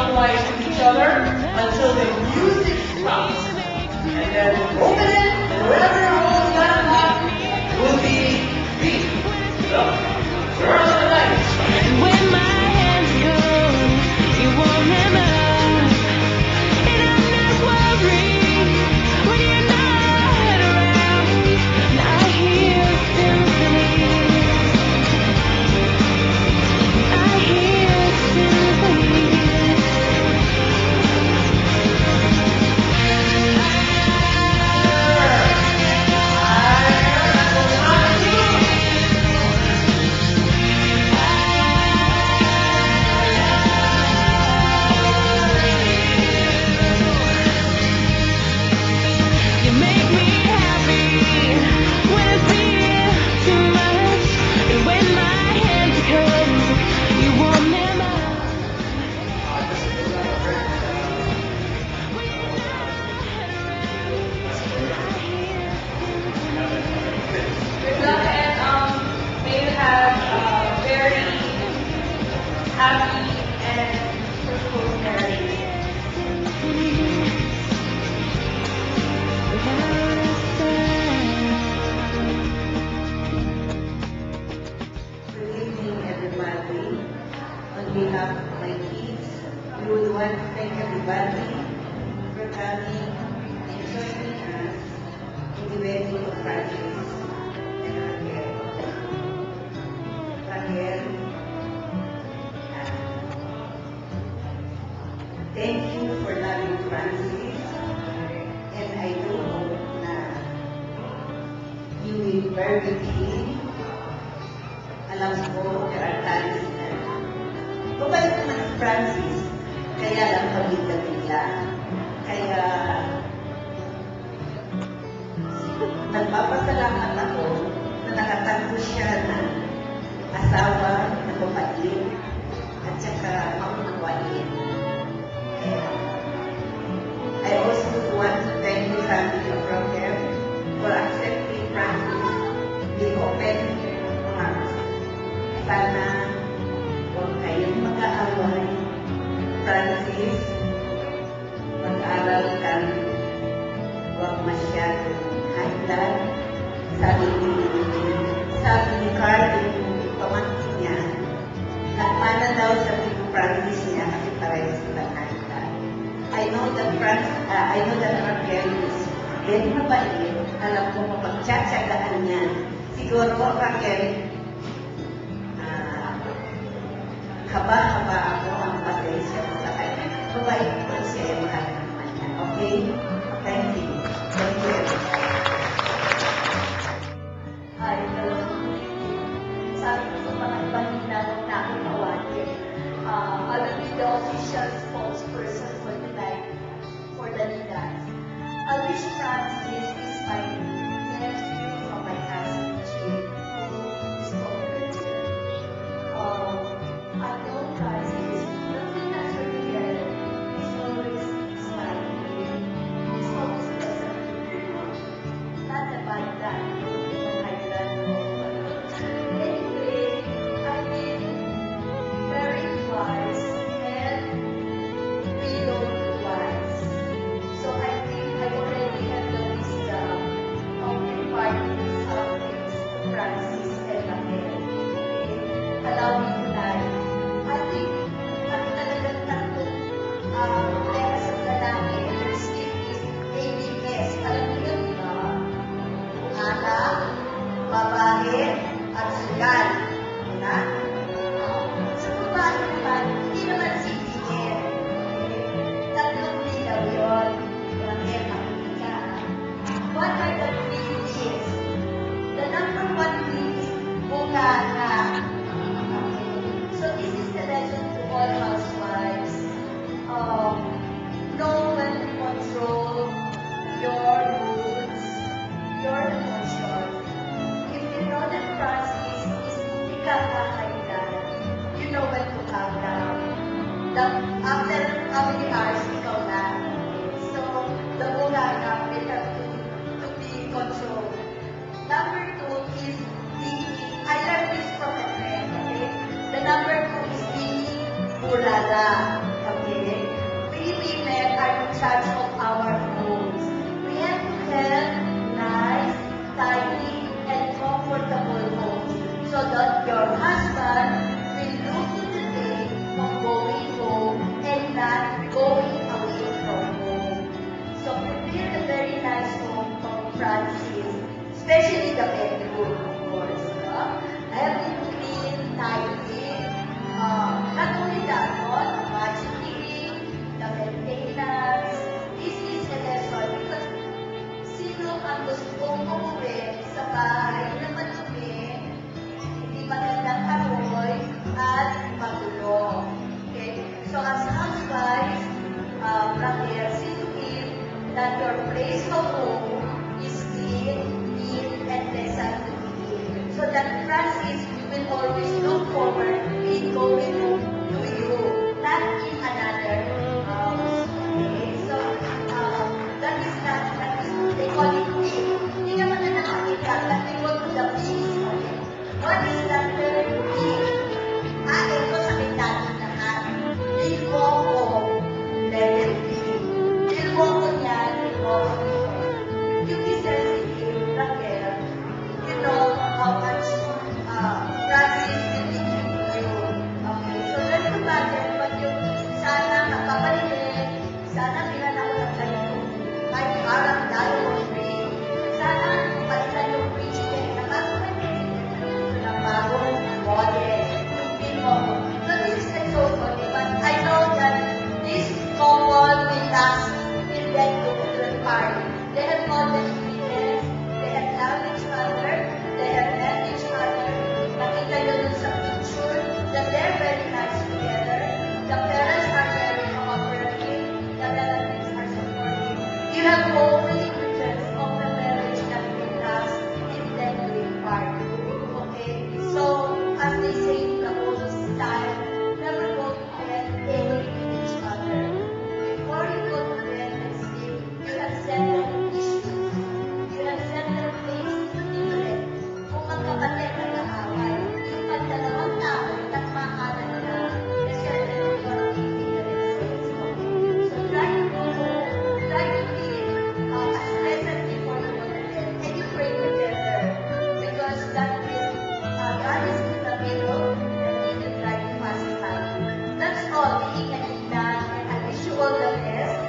clockwise with each other until the music stops. And then open it, and wherever your hole got unlocked will be beat. So, turn on the lights. When my hands go, you won't ever. And I'm not worried when you're not around. And I hear symphonies. I hear symphonies. You make me happy when I feel too much, and when my hands come, you won't never. Good luck and may you have a very happy and fruitful marriage. Without a Good evening, everybody. On behalf of my kids, we would want to thank everybody for coming and joining us in the wedding of Francis and Raquel. Raquel, thank you for loving Francis, and I do hope that you will bear with him. Alam ko, there are times na mabait naman si Francis, kaya lang pabigla-bigla. Kaya nagpapasalamat ako na nakatagpo siya ng asawa na mabait at saka makunawain. I also want to thank the family of Raquel for accepting Francis with open arms. Sana huwag kayong mag-aaway. Francis, mag-aral ka. Huwag masyadong high blood. Sabi ni Carl, yung pamangkin niya, nakmana daw sa Tito Francis niya kasi pareho silang high blood. I know that Raquel is very mabait. Alam ko mapagtsatsagaan niya. Siguro, Raquel, haba-haba ako ang pasensya ko sa kanya. Mabait po siya, mahal naman niya. Okay? Thank you. Thank you. Hi, hello. Sabi ko sa mga ibang ginagawa na akong tawagin. I will be the official spokesperson for tonight for the Nidas. I wish Francis is my nephew from my cousin Jim, who spoke earlier. I've known Francis, the thing that's really there is always smiling. He's always pleasant to be with. Not about that, when I got Anyway, I've been married twice and widowed twice. So I think I already have the wisdom of imparting some things to Francis and Raquel. Okay? Allow me tonight. I think ang talagang tatlong problema sa lalaki, their sleep is ABS. Alam niyo yun, di ba? Anak, babae, at sugal. Diba? Sa babae naman, hindi naman CBN. Tatlong ligaw yun. Raquel, makinig ka. What are the three Ds? The number one D is bunganga. So this is the lesson to all housewives. Know when to control your moods, your emotions. If you know that Francis is ikakakailan, you know when to calm down. After how many hours, ikaw na. So, the bunganga will have to be controlled. Number two is I learned this from a friend, okay? The number two is being burada, okay? Raquel, see to it that your place of home is clean, and pleasant to be in. So that Francis will always look forward in going to